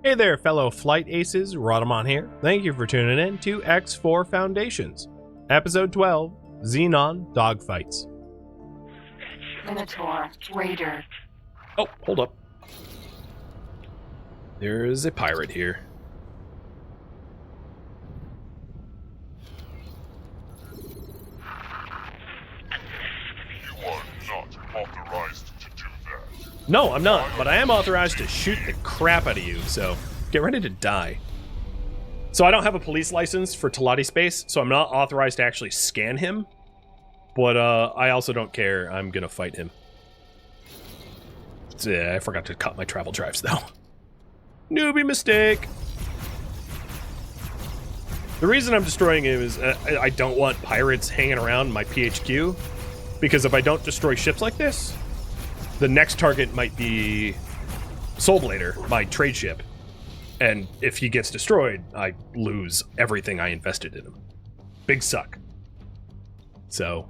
Hey there, fellow flight aces, Rhadamant here. Thank you for tuning in to X4 Foundations, Episode 12, Xenon Dogfights. Minotaur, Raider. Oh, hold up. There's a pirate here. You are not authorized to do that. No, I'm not, but I am authorized to shoot the crap out of you, so get ready to die. So I don't have a police license for Talati Space, so I'm not authorized to actually scan him, but I also don't care. I'm gonna fight him. I forgot to cut my travel drives, though. Newbie mistake! The reason I'm destroying him is I don't want pirates hanging around my PHQ, because if I don't destroy ships like this, the next target might be Soulblader, my trade ship. And if he gets destroyed, I lose everything I invested in him. Big suck. So,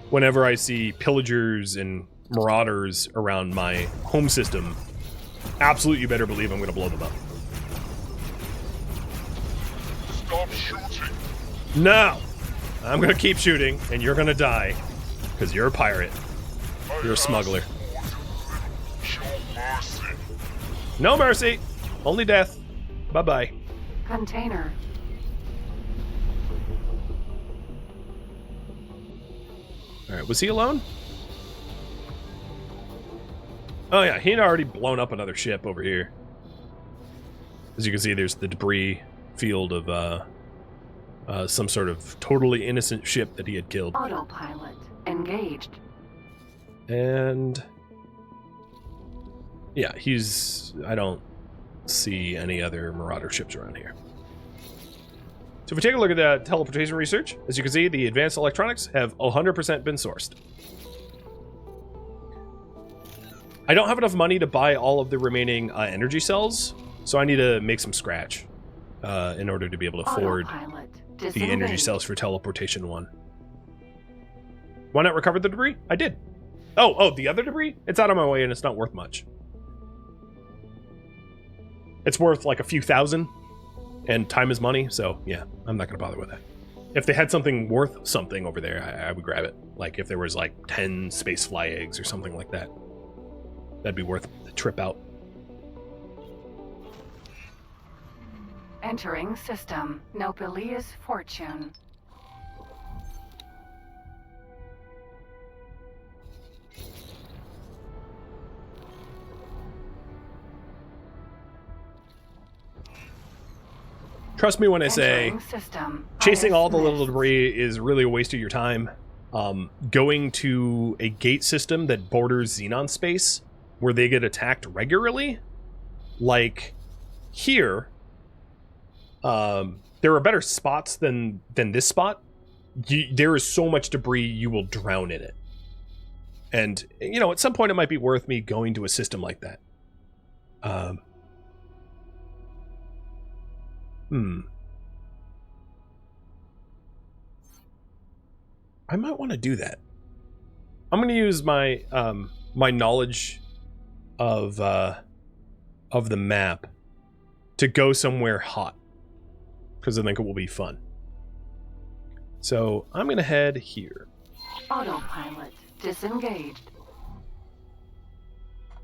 whenever I see pillagers and marauders around my home system, absolutely you better believe I'm going to blow them up. Stop shooting. No! I'm going to keep shooting, and you're going to die. Because you're a pirate. You're a smuggler. Show mercy. No mercy! Only death. Bye-bye. Container. Alright, was he alone? Oh yeah, he'd already blown up another ship over here. As you can see, there's the debris field of some sort of totally innocent ship that he had killed. Autopilot. Engaged. And yeah, I don't see any other marauder ships around here. So if we take a look at the teleportation research, as you can see, the advanced electronics have 100% been sourced. I don't have enough money to buy all of the remaining energy cells, so I need to make some scratch in order to be able to afford the energy cells for teleportation 1. Why not recover the debris? I did. Oh, the other debris? It's out of my way and it's not worth much. It's worth like a few thousand, and time is money, so yeah, I'm not going to bother with that. If they had something worth something over there, I would grab it. Like if there was like 10 space fly eggs or something like that. That'd be worth the trip out. Entering system. Nopalia's fortune. Trust me when I say chasing all the little debris is really a waste of your time. Going to a gate system that borders Xenon space where they get attacked regularly, like here, there are better spots than this spot. There is so much debris you will drown in it. And, you know, at some point it might be worth me going to a system like that. I might want to do that. I'm going to use my my knowledge of the map to go somewhere hot, because I think it will be fun. So I'm going to head here. Autopilot disengaged.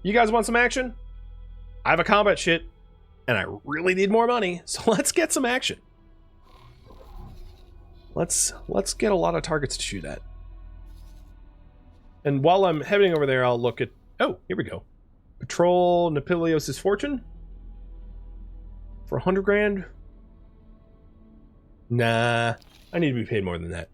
You guys want some action? I have a combat ship, and I really need more money, so let's get some action. Let's get a lot of targets to shoot at. And while I'm heading over there, I'll look at... Oh, here we go. Patrol Napilios' fortune? For 100 grand? Nah, I need to be paid more than that.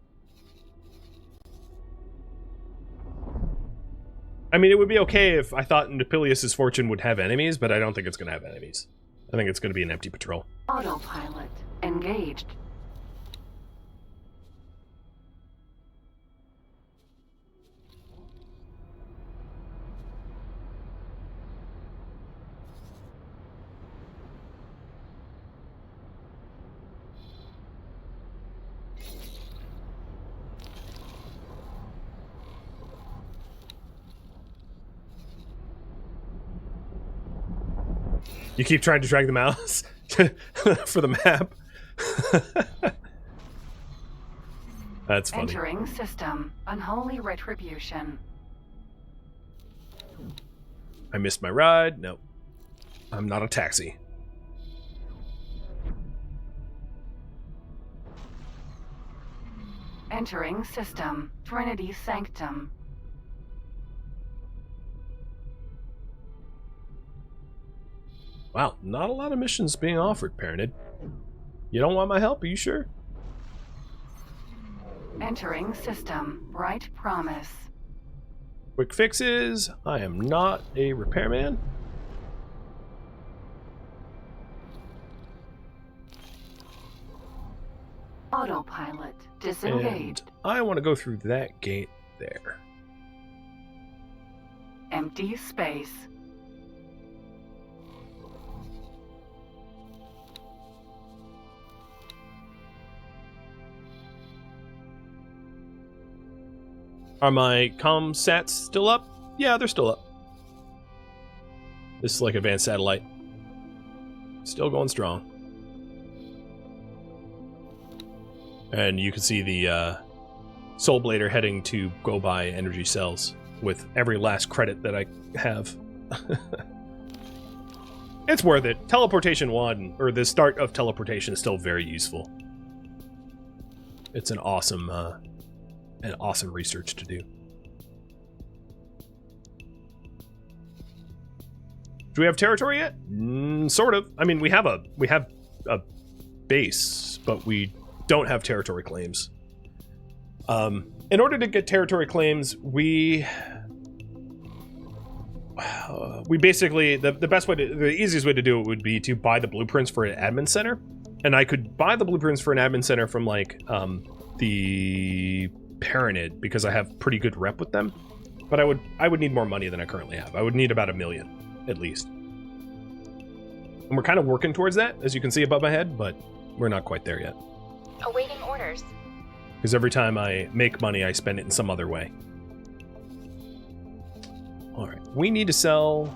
I mean, it would be okay if I thought Napilios' fortune would have enemies, but I don't think it's going to have enemies. I think it's going to be an empty patrol. Autopilot engaged. You keep trying to drag the mouse for the map. That's funny. Entering system. Unholy retribution. I missed my ride. No. I'm not a taxi. Entering system. Trinity Sanctum. Wow, not a lot of missions being offered, Paranid. You don't want my help, are you sure? Entering system. Bright Promise. Quick fixes. I am not a repairman. Autopilot. Disengaged. And I want to go through that gate there. Empty space. Are my comm sats still up? Yeah, they're still up. This is like advanced satellite. Still going strong. And you can see the Soul Blader heading to go buy energy cells with every last credit that I have. It's worth it. Teleportation 1, or the start of teleportation, is still very useful. It's an awesome research to do. Do we have territory yet? Sort of. I mean, we have a base, but we don't have territory claims. In order to get territory claims, we basically the easiest way to do it would be to buy the blueprints for an admin center, and I could buy the blueprints for an admin center from like the Paranid because I have pretty good rep with them, but I would need more money than I currently have. I would need about $1 million at least, and we're kind of working towards that, as you can see above my head, but we're not quite there yet. Awaiting orders. Because every time I make money, I spend it in some other way. All right, we need to sell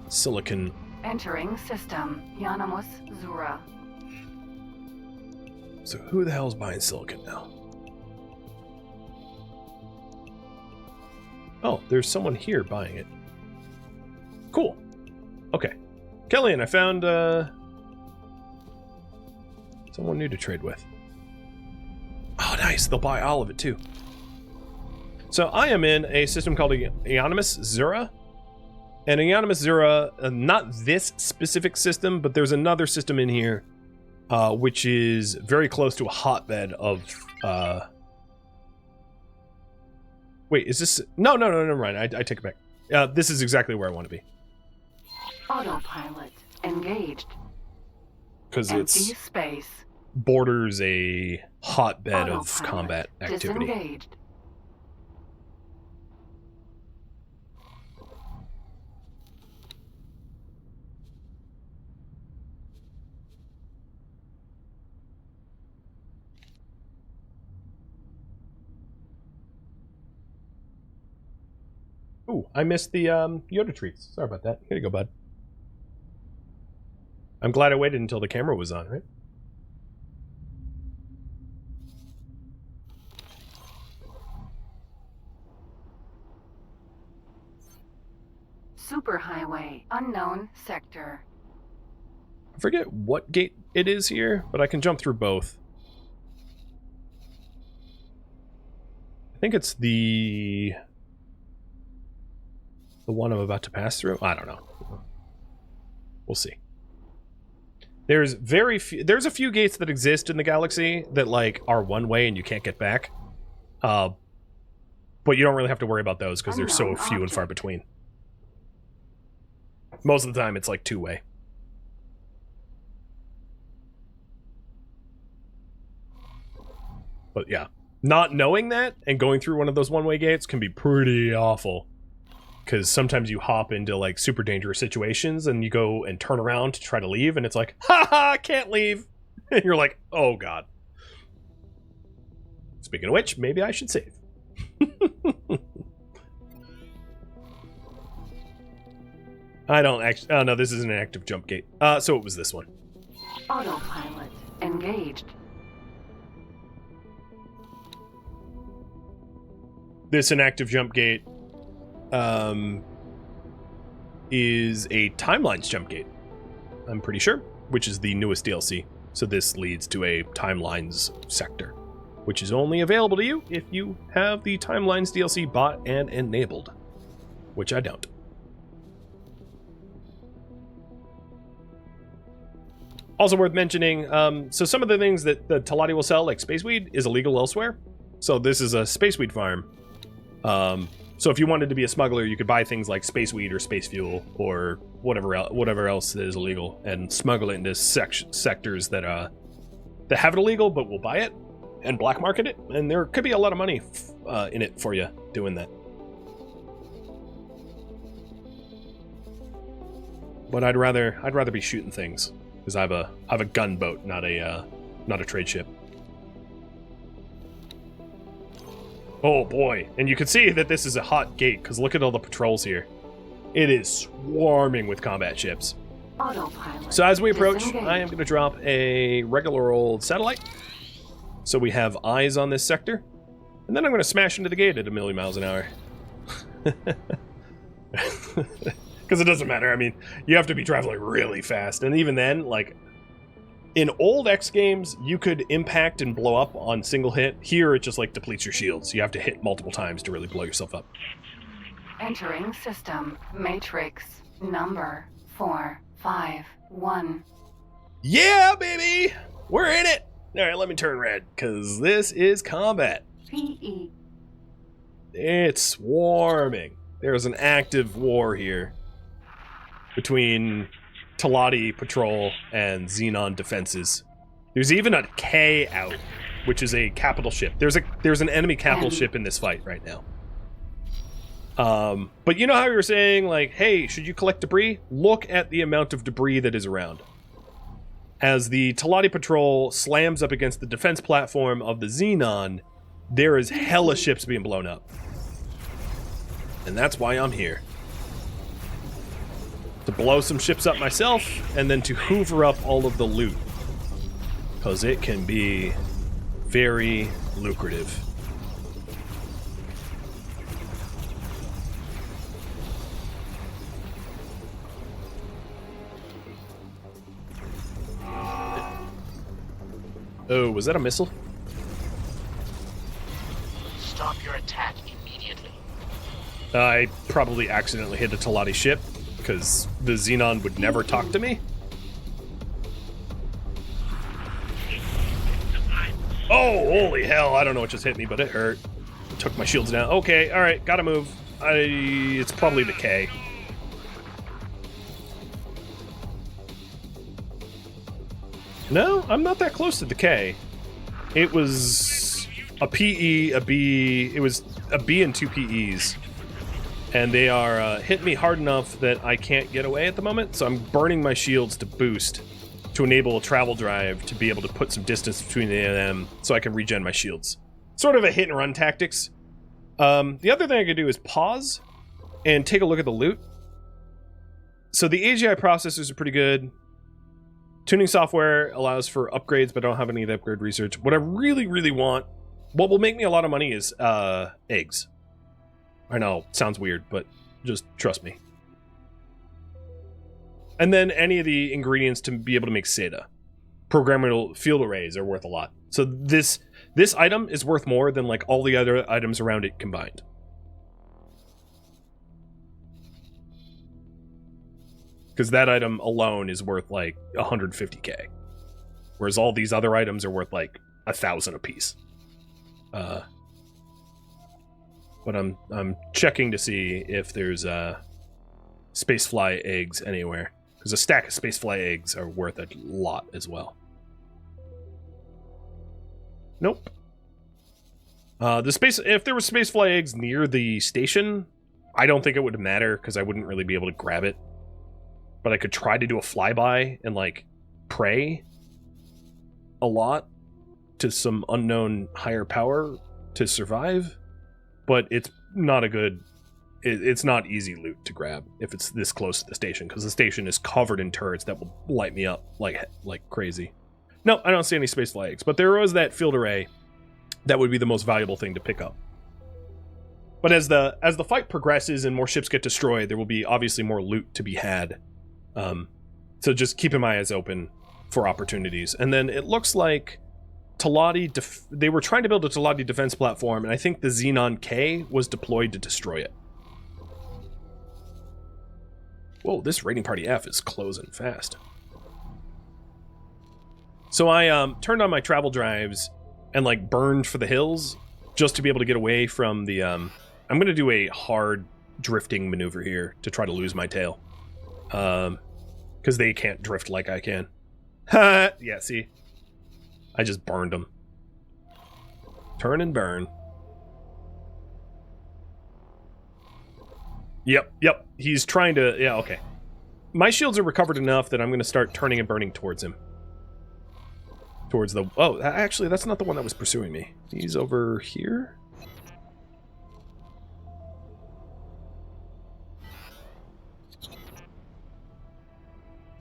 silicon. Entering system. Yanamus Zura. So who the hell's buying silicon now? Oh, there's someone here buying it. Cool. Okay. Kellyanne, I found someone new to trade with. Oh, nice. They'll buy all of it, too. So I am in a system called Eonimus Zura. And Eonimus Zura, not this specific system, but there's another system in here, which is very close to a hotbed of... Wait, is this... No, never mind. I take it back. This is exactly where I want to be. Autopilot. Engaged. Because Empty it's... space. borders a hotbed of Autopilot. combat activity. Disengaged. Ooh, I missed the Yoda treats. Sorry about that. Here you go, bud. I'm glad I waited until the camera was on, right? Superhighway. Unknown sector. I forget what gate it is here, but I can jump through both. I think it's the one I'm about to pass through. I don't know. We'll see. There's there's a few gates that exist in the galaxy that like are one way and you can't get back. But you don't really have to worry about those because they're so few and far between. Most of the time it's like two-way. But yeah, not knowing that and going through one of those one-way gates can be pretty awful. Because sometimes you hop into like super dangerous situations and you go and turn around to try to leave and it's like, haha, can't leave. And you're like, oh god. Speaking of which, maybe I should save. I don't actually... Oh, no, this is an active jump gate. So it was this one. Autopilot engaged. This inactive jump gate is a timelines jump gate, I'm pretty sure, which is the newest DLC. So this leads to a timelines sector, which is only available to you if you have the timelines DLC bought and enabled, which I don't. Also worth mentioning, so some of the things that the Talati will sell, like space weed, is illegal elsewhere. So this is a space weed farm. So if you wanted to be a smuggler, you could buy things like space weed or space fuel or whatever else that is illegal and smuggle it into sectors that have it illegal but will buy it and black market it. And there could be a lot of money in it for you doing that. But I'd rather be shooting things because I have a gunboat, not a trade ship. Oh boy, and you can see that this is a hot gate, because look at all the patrols here. It is swarming with combat ships. Autopilot. So as we approach, disengaged. I am going to drop a regular old satellite. So we have eyes on this sector. And then I'm going to smash into the gate at 1,000,000 miles an hour. Because it doesn't matter, I mean, you have to be traveling really fast. And even then, like... In old X games, you could impact and blow up on single hit. Here, it just like depletes your shields. You have to hit multiple times to really blow yourself up. Entering system. Matrix. Number 451. Yeah, baby! We're in it! Alright, let me turn red, because this is combat. PE. It's swarming. There's an active war here between Talati Patrol and Xenon defenses. There's even a K out, which is a capital ship. There's an enemy capital ship in this fight right now. But you know how you were saying, like, hey, should you collect debris? Look at the amount of debris that is around. As the Talati Patrol slams up against the defense platform of the Xenon, there is hella ships being blown up. And that's why I'm here. To blow some ships up myself, and then to hoover up all of the loot. Because it can be very lucrative. Oh, was that a missile? Stop your attack immediately. I probably accidentally hit a Talati ship, because the Xenon would never talk to me. Oh, holy hell, I don't know what just hit me, but it hurt. It took my shields down. Okay, alright, gotta move. It's probably the K. No, I'm not that close to the K. It was a PE, a B, it was a B and 2 PEs. And they are hitting me hard enough that I can't get away at the moment, so I'm burning my shields to boost, to enable a travel drive to be able to put some distance between them so I can regen my shields. Sort of a hit and run tactics. The other thing I could do is pause and take a look at the loot. So the AGI processors are pretty good. Tuning software allows for upgrades, but I don't have any of the upgrade research. What I really, really want, what will make me a lot of money is eggs. I know, sounds weird, but just trust me. And then any of the ingredients to be able to make SATA. Programmable field arrays are worth a lot. So this item is worth more than like all the other items around it combined. Because that item alone is worth like 150k. Whereas all these other items are worth like 1,000 apiece. But I'm checking to see if there's spacefly eggs anywhere. Because a stack of spacefly eggs are worth a lot as well. Nope. If there were spacefly eggs near the station, I don't think it would matter because I wouldn't really be able to grab it. But I could try to do a flyby and like pray a lot to some unknown higher power to survive. But it's not a good it's not easy loot to grab if it's this close to the station, because the station is covered in turrets that will light me up like crazy. No, I don't see any space flags, but there was that field array that would be the most valuable thing to pick up. But as the fight progresses and more ships get destroyed, there will be obviously more loot to be had. So just keeping my eyes open for opportunities. And then it looks like they were trying to build a Talati defense platform, and I think the Xenon K was deployed to destroy it. Whoa, this raiding party F is closing fast. So I turned on my travel drives and like burned for the hills just to be able to get away from the I'm going to do a hard drifting maneuver here to try to lose my tail. Because they can't drift like I can. Yeah, see? I just burned them. Turn and burn. Yep. He's trying to... Yeah, okay. My shields are recovered enough that I'm going to start turning and burning towards him. Towards the... Oh, actually, that's not the one that was pursuing me. He's over here?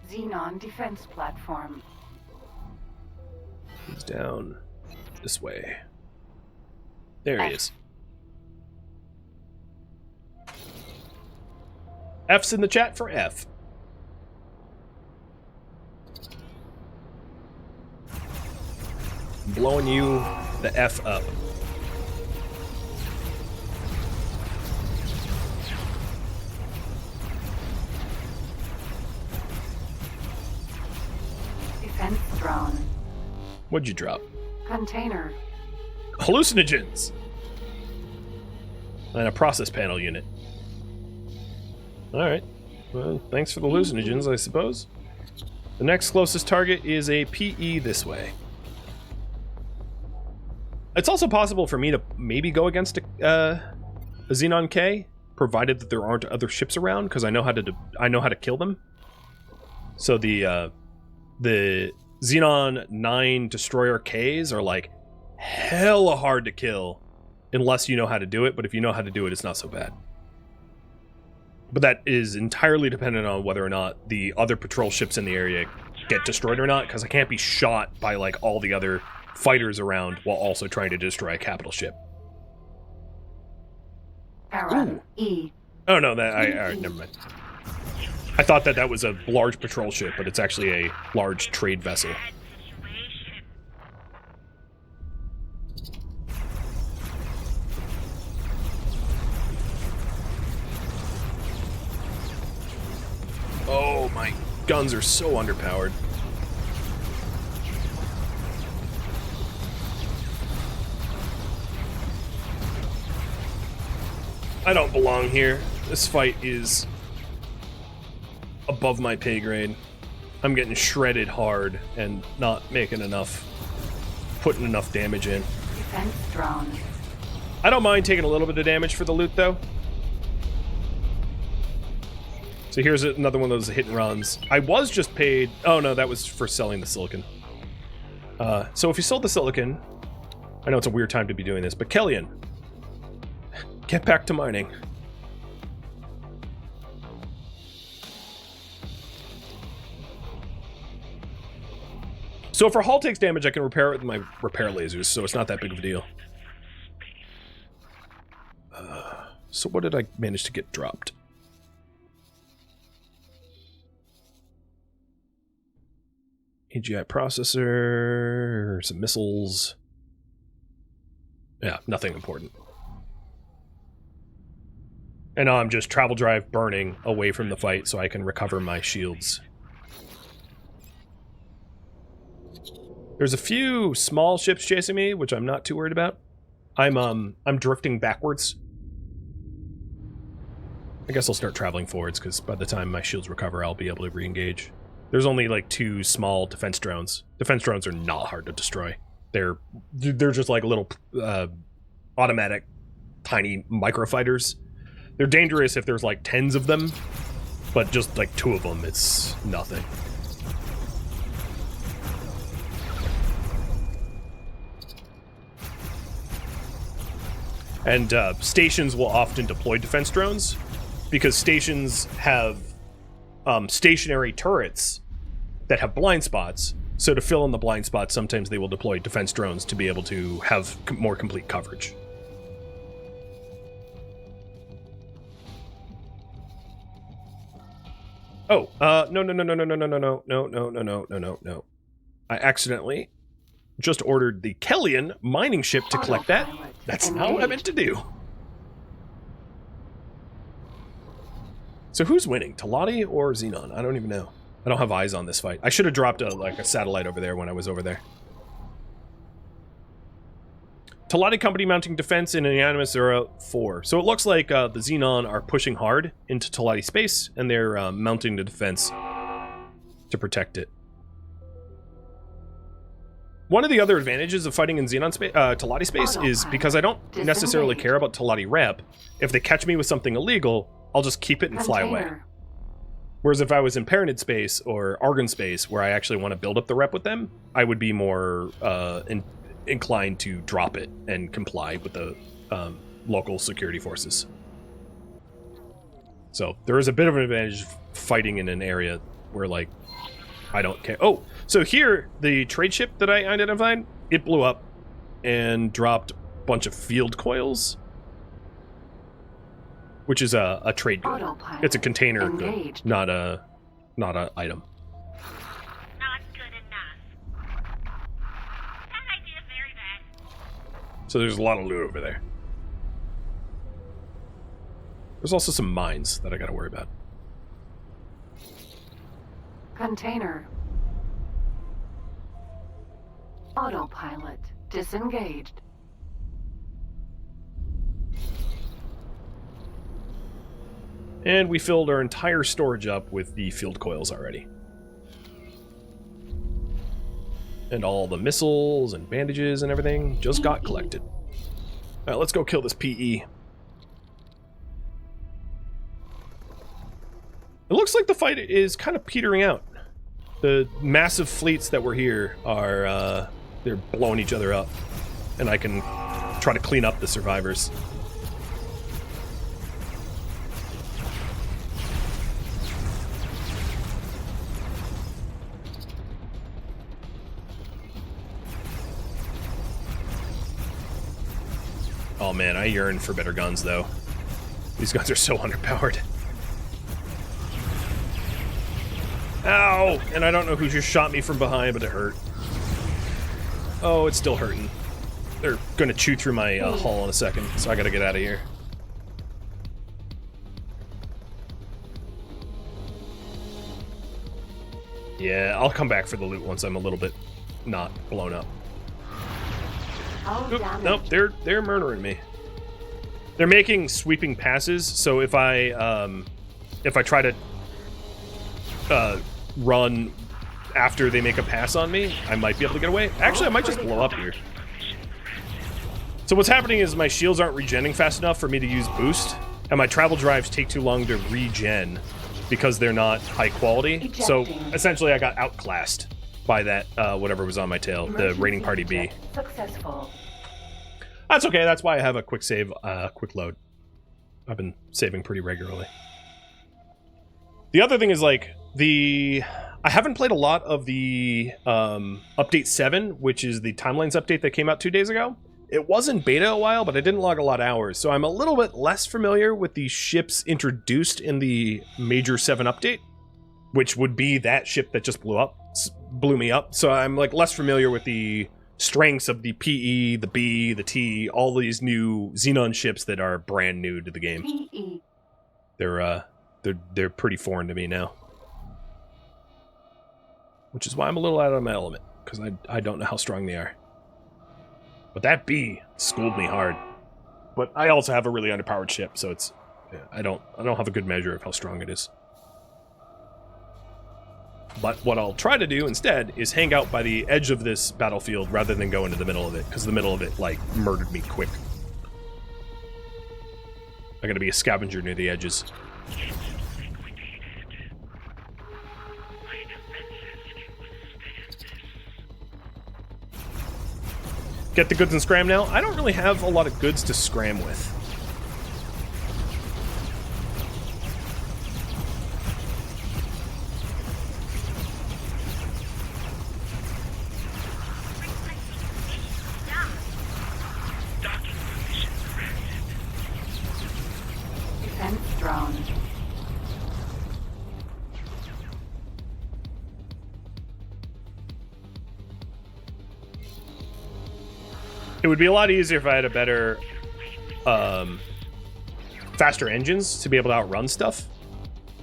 Xenon defense platform. He's down this way. There he is. F's in the chat for F. Blowing you the F up. Defense drone. What'd you drop? Container. Hallucinogens! And a process panel unit. Alright. Well, thanks for the hallucinogens, I suppose. The next closest target is a PE this way. It's also possible for me to maybe go against a Xenon K, provided that there aren't other ships around, because I know how to kill them. So the Xenon 9 destroyer Ks are like hella hard to kill unless you know how to do it, but if you know how to do it, it's not so bad. But that is entirely dependent on whether or not the other patrol ships in the area get destroyed or not, because I can't be shot by like all the other fighters around while also trying to destroy a capital ship. Aaron. E. Oh no, never mind. I thought that was a large patrol ship, but it's actually a large trade vessel. Oh, my guns are so underpowered. I don't belong here. This fight is above my pay grade. I'm getting shredded hard and not making enough, putting enough damage in. Defense drone. I don't mind taking a little bit of damage for the loot, though. So here's another one of those hit and runs. I was just paid... Oh, no, that was for selling the silicon. So if you sold the silicon... I know it's a weird time to be doing this, but Kellyan, get back to mining. So if our hull takes damage, I can repair it with my repair lasers, so it's not that big of a deal. So what did I manage to get dropped? AGI processor, some missiles. Yeah, nothing important. And now I'm just travel drive burning away from the fight so I can recover my shields. There's a few small ships chasing me, which I'm not too worried about. I'm drifting backwards. I guess I'll start traveling forwards, because by the time my shields recover, I'll be able to re-engage. There's only like 2 small defense drones. Defense drones are not hard to destroy. They're just like little automatic tiny microfighters. They're dangerous if there's like tens of them, but just like 2 of them, it's nothing. And stations will often deploy defense drones because stations have stationary turrets that have blind spots. So to fill in the blind spots, sometimes they will deploy defense drones to be able to have more complete coverage. Oh, no. I accidentally just ordered the Kellion mining ship to collect that. That's not what I meant to do. So who's winning, Talati or Xenon? I don't even know. I don't have eyes on this fight. I should have dropped a satellite over there when I was over there. Talati Company mounting defense in Unanimous 04. So it looks like the Xenon are pushing hard into Talati space, and they're mounting the defense to protect it. One of the other advantages of fighting in Xenon Talati space is because I don't necessarily care about Talati rep. If they catch me with something illegal, I'll just keep it and fly away. Whereas if I was in Paranid space or Argon space, where I actually want to build up the rep with them, I would be more inclined to drop it and comply with the local security forces. So there is a bit of an advantage fighting in an area where, like, I don't care. Oh, so here, the trade ship that I identified, it blew up and dropped a bunch of field coils, which is a trade good. It's a container good, not a item. Not good enough. That idea is very bad. So there's a lot of loot over there. There's also some mines that I gotta worry about. Container. Autopilot disengaged. And we filled our entire storage up with the field coils already. And all the missiles and bandages and everything just got collected. Alright, let's go kill this PE. It looks like the fight is kind of petering out. The massive fleets that were here are, they're blowing each other up. And I can try to clean up the survivors. Oh man, I yearn for better guns, though. These guns are so underpowered. Ow! And I don't know who just shot me from behind, but it hurt. Oh, it's still hurting. They're gonna chew through my hull in a second, so I gotta get out of here. Yeah, I'll come back for the loot once I'm a little bit not blown up. Oop, nope, they're murdering me. They're making sweeping passes, so if I try to run after they make a pass on me, I might be able to get away. Actually, I might just blow up here. So what's happening is my shields aren't regenning fast enough for me to use boost, and my travel drives take too long to regen because they're not high quality. So essentially I got outclassed by that whatever was on my tail, the raiding party B. Successful. That's okay, that's why I have a quick save, quick load. I've been saving pretty regularly. The other thing is, like, I haven't played a lot of the update 7, which is the timelines update that came out 2 days ago. It was in beta a while, but I didn't log a lot of hours, so I'm a little bit less familiar with the ships introduced in the Major 7 update, which would be that ship that just blew me up. So I'm, like, less familiar with the strengths of the PE, the B, the T, all these new Xenon ships that are brand new to the game. PE. They're pretty foreign to me now. Which is why I'm a little out of my element, because I don't know how strong they are. But that B schooled me hard. But I also have a really underpowered ship, so it's I don't have a good measure of how strong it is. But what I'll try to do instead is hang out by the edge of this battlefield rather than go into the middle of it, because the middle of it, like, murdered me quick. I gotta be a scavenger near the edges. get the goods and scram now. I don't really have a lot of goods to scram with. Defense drone. It would be a lot easier if I had a better, faster engines to be able to outrun stuff.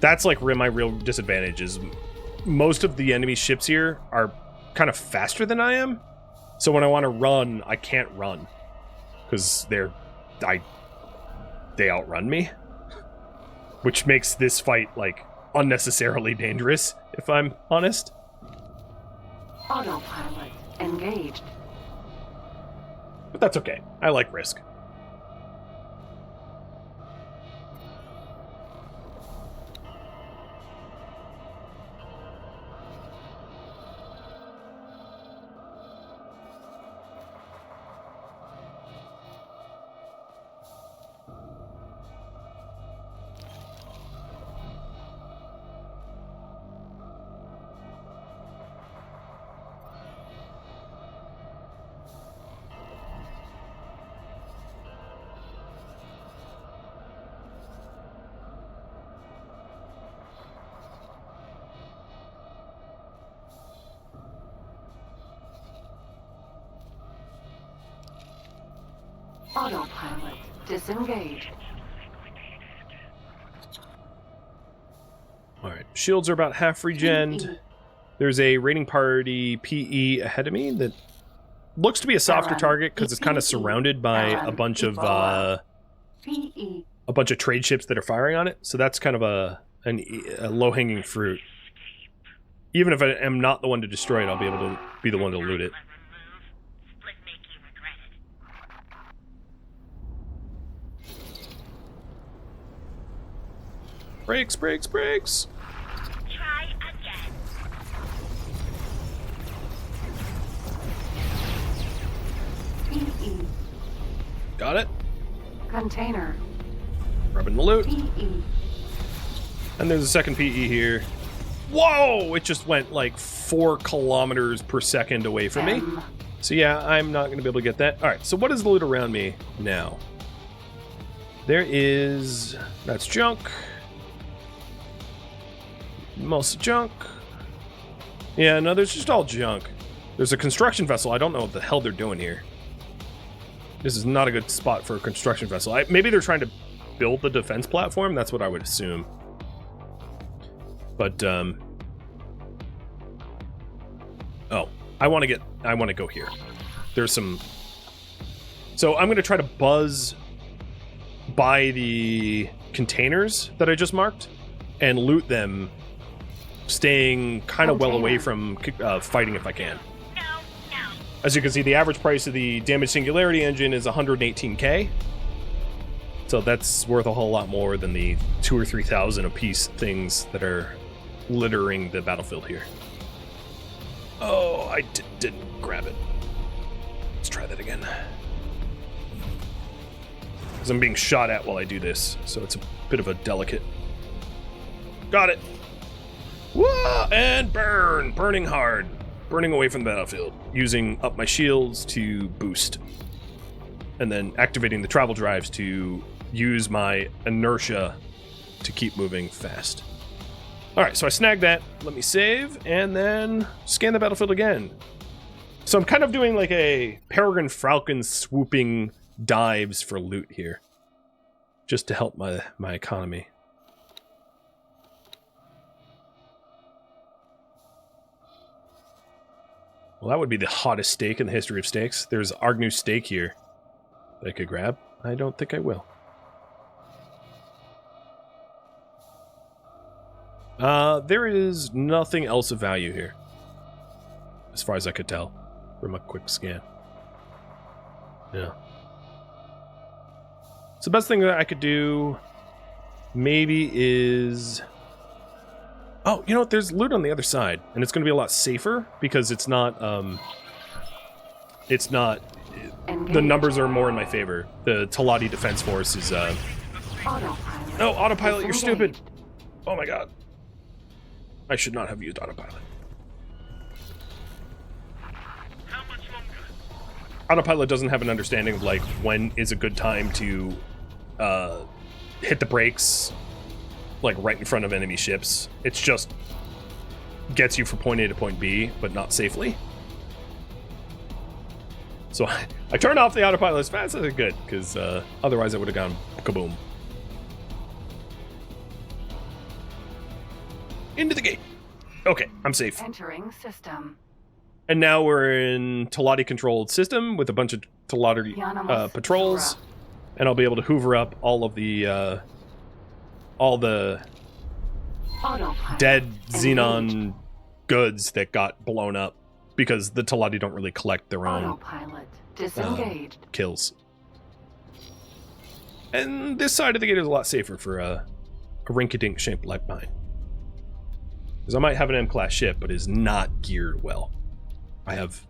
That's like my real disadvantage is most of the enemy ships here are kind of faster than I am. So when I want to run, I can't run because they outrun me, which makes this fight like unnecessarily dangerous, if I'm honest. Autopilot engaged. But that's okay. I like risk. Autopilot disengaged. Alright, shields are about half regened. There's a raiding party PE ahead of me that looks to be a softer target because it's kind of surrounded by a bunch of PE. a bunch of trade ships that are firing on it. So that's kind of a low-hanging fruit. Even if I am not the one to destroy it, I'll be able to be the one to loot it. Brakes, brakes, brakes! Try again. PE. Got it. Container. Rubbing the loot. PE. And there's a second PE here. Whoa! It just went like 4 kilometers per second away from me. M. So yeah, I'm not going to be able to get that. Alright, so what is the loot around me now? There is... That's junk. Most junk. Yeah, no, there's just all junk. There's a construction vessel. I don't know what the hell they're doing here. This is not a good spot for a construction vessel. Maybe they're trying to build the defense platform. That's what I would assume. But, oh, I want to go here. There's some... So I'm going to try to buzz by the containers that I just marked and loot them, staying kind of well away from fighting if I can. No, no. As you can see, the average price of the damaged singularity engine is 118k. So that's worth a whole lot more than the 2,000 or 3,000 a piece things that are littering the battlefield here. Oh, I didn't grab it. Let's try that again. Because I'm being shot at while I do this, so it's a bit of a delicate... Got it! Whoa! And burn! Burning hard. Burning away from the battlefield. Using up my shields to boost. And then activating the travel drives to use my inertia to keep moving fast. Alright, so I snagged that. Let me save, and then scan the battlefield again. So I'm kind of doing like a Peregrine Falcon swooping dives for loot here. Just to help my economy. Well, that would be the hottest steak in the history of steaks. There's Argnu steak here that I could grab. I don't think I will. There is nothing else of value here. As far as I could tell from a quick scan. Yeah. So the best thing that I could do maybe is... Oh, you know what? There's loot on the other side, and it's going to be a lot safer because it's not the numbers are more in my favor. The Talati Defense Force is Autopilot. no, autopilot, you're stupid. disengaged. Oh my god. I should not have used autopilot. Autopilot doesn't have an understanding of like when is a good time to hit the brakes like right in front of enemy ships. It's just gets you from point A to point B, but not safely. So I turned off the autopilot as fast as I could, because otherwise I would have gone kaboom. Into the gate. Okay, I'm safe. Entering system. And now we're in Talati-controlled system with a bunch of Talati patrols, and I'll be able to hoover up all the Autopilot dead engaged. Xenon goods that got blown up, because the Talati don't really collect their own Autopilot disengaged. kills. And this side of the gate is a lot safer for a rinky-dink ship like mine. Because I might have an M-class ship, but is not geared well. I have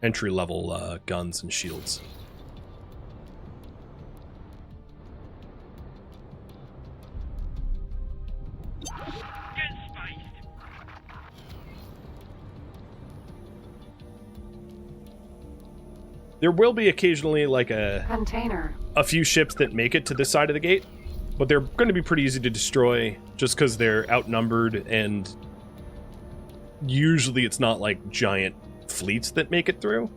entry-level guns and shields. There will be occasionally like Container. a few ships that make it to this side of the gate, but they're going to be pretty easy to destroy just because they're outnumbered, and usually it's not like giant fleets that make it through.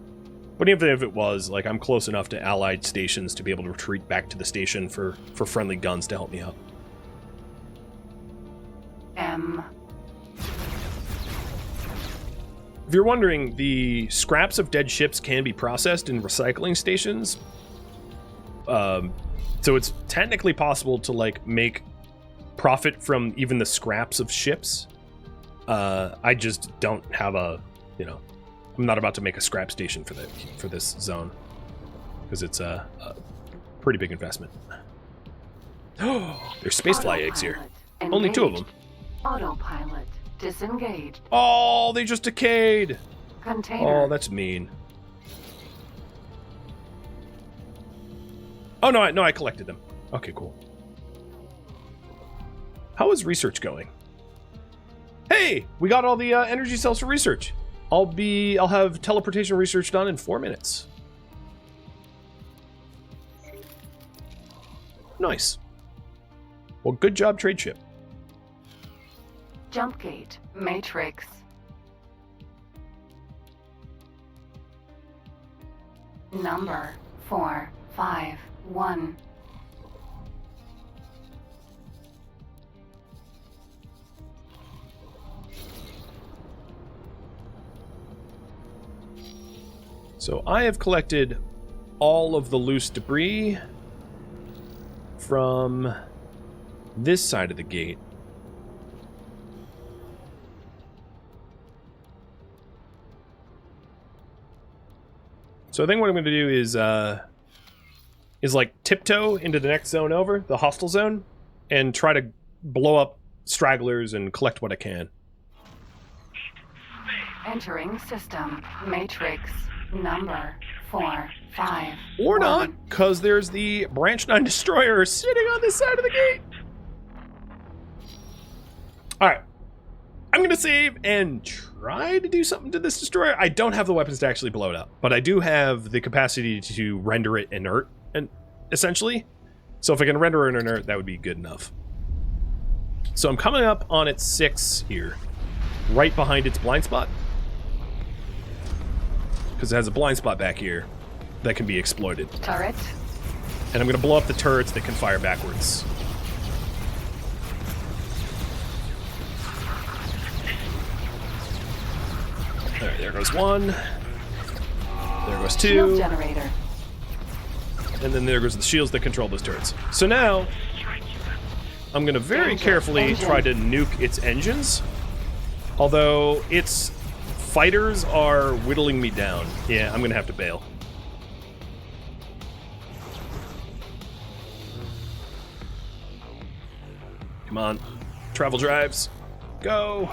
But even if it was, like, I'm close enough to allied stations to be able to retreat back to the station for friendly guns to help me out. M. If you're wondering, the scraps of dead ships can be processed in recycling stations. So it's technically possible to, like, make profit from even the scraps of ships. I just don't have a, I'm not about to make a scrap station for this zone, because it's a pretty big investment. Oh, there's spacefly eggs here. Autopilot Only 2 of them. engaged. Autopilot disengaged. Oh, they just decayed. Container. Oh, that's mean. Oh, no, I collected them. Okay, cool. How is research going? Hey, we got all the energy cells for research. I'll have teleportation research done in 4 minutes. Nice. Well, good job, trade ship. Jump gate. Matrix. Number 451. So I have collected all of the loose debris from this side of the gate. So I think what I'm going to do is like tiptoe into the next zone over, the hostile zone, and try to blow up stragglers and collect what I can. Entering system. Matrix. Number 451. Or not, because there's the Branch 9 destroyer sitting on this side of the gate. Alright. I'm going to save and try to do something to this destroyer. I don't have the weapons to actually blow it up, but I do have the capacity to render it inert, and essentially. So if I can render it inert, that would be good enough. So I'm coming up on its 6 here, right behind its blind spot, because it has a blind spot back here that can be exploited. Turret. And I'm going to blow up the turrets that can fire backwards. Alright, there goes 1. There goes 2. Shield generator. And then there goes the shields that control those turrets. So now, I'm going to very carefully try to nuke its engines. Although, its fighters are whittling me down. Yeah, I'm going to have to bail. Come on. Travel drives. Go.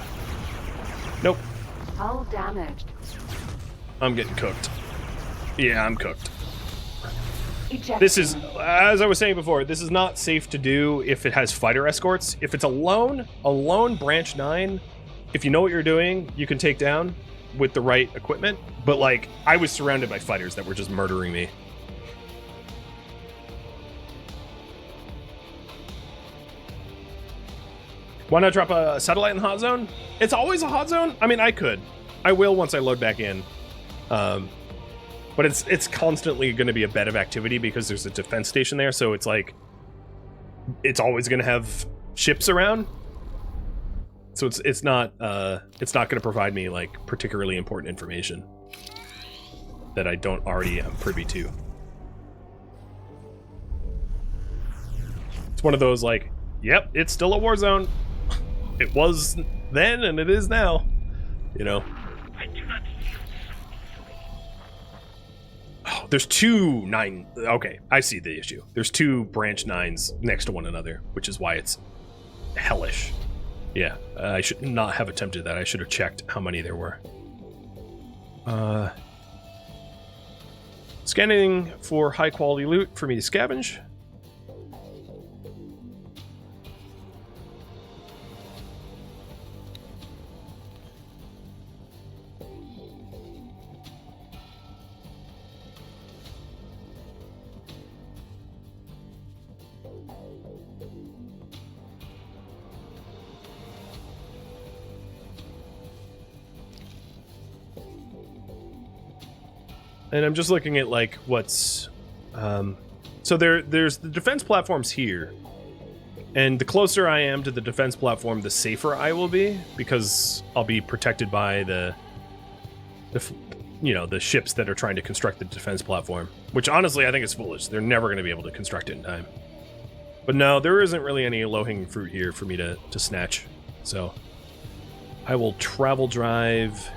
Nope. Hull damaged. I'm getting cooked. Yeah, I'm cooked. Ejection. This is, as I was saying before, this is not safe to do if it has fighter escorts. If it's a lone branch 9, if you know what you're doing, you can take down with the right equipment. But, like, I was surrounded by fighters that were just murdering me. Why not drop a satellite in the hot zone? It's always a hot zone? I mean, I could. I will once I load back in. But it's constantly going to be a bed of activity because there's a defense station there, so it's like it's always going to have ships around. So it's not going to provide me like particularly important information that I don't already am privy to. It's one of those like, yep, it's still a war zone. It was then and it is now, you know. Oh, there's 2 9. Okay, I see the issue. There's 2 branch 9s next to one another, which is why it's hellish. Yeah, I should not have attempted that. I should have checked how many there were. Scanning for high quality loot for me to scavenge. And I'm just looking at like what's so there's the defense platforms here, and the closer I am to the defense platform, the safer I will be, because I'll be protected by the ships that are trying to construct the defense platform, which honestly I think is foolish. They're never going to be able to construct it in time. But no, there isn't really any low-hanging fruit here for me to snatch, so I will travel drive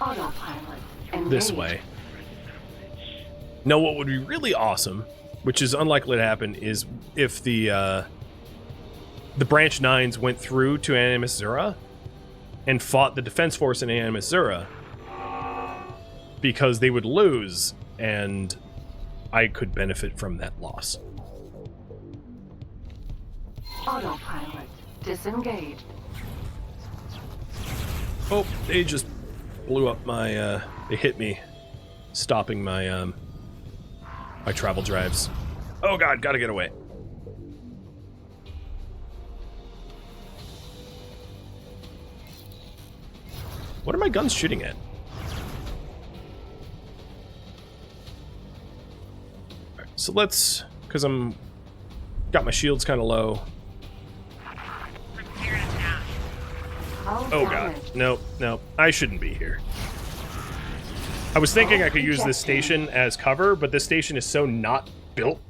Autopilot. Engage. this way. Now, what would be really awesome, which is unlikely to happen, is if the branch 9s went through to Animus Zura and fought the defense force in Animus Zura, because they would lose, and I could benefit from that loss. Autopilot. Disengaged. Oh, they just blew up my, they hit me, stopping my, my travel drives. Oh god, gotta get away. What are my guns shooting at? Alright, so let's, because I'm, got my shields kind of low. Oh god, no, I shouldn't be here. I was thinking I could use this station as cover, but this station is so not built.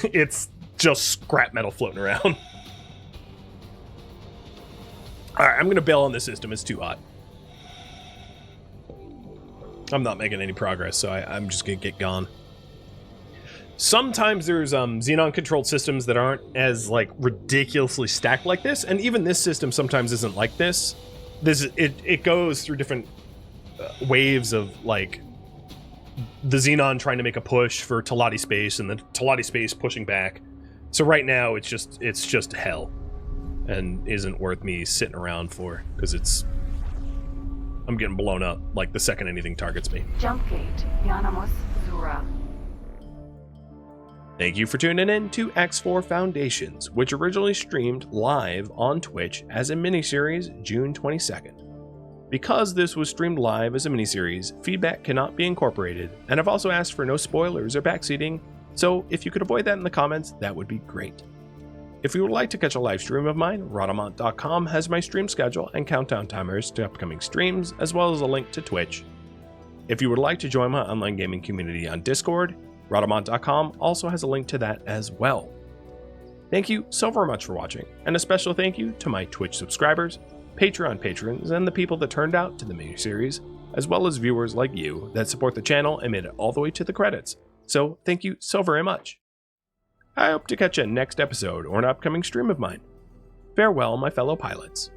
It's just scrap metal floating around. Alright, I'm gonna bail on this system, it's too hot. I'm not making any progress, so I'm just gonna get gone. Sometimes there's Xenon controlled systems that aren't as like ridiculously stacked like this, and even this system sometimes isn't like this. It goes through different waves of like the Xenon trying to make a push for Teladi space and the Teladi space pushing back. So right now it's just hell, and isn't worth me sitting around for, because I'm getting blown up like the second anything targets me. Jump gate. Animus Zura. Thank you for tuning in to X4 Foundations, which originally streamed live on Twitch as a miniseries June 22nd. Because this was streamed live as a miniseries, feedback cannot be incorporated, and I've also asked for no spoilers or backseating, so if you could avoid that in the comments, that would be great. If you would like to catch a live stream of mine, Rhadamant.com has my stream schedule and countdown timers to upcoming streams, as well as a link to Twitch. If you would like to join my online gaming community on Discord, Rhadamant.com also has a link to that as well. Thank you so very much for watching, and a special thank you to my Twitch subscribers, Patreon patrons, and the people that turned out to the miniseries, as well as viewers like you that support the channel and made it all the way to the credits. So thank you so very much. I hope to catch you next episode or an upcoming stream of mine. Farewell, my fellow pilots.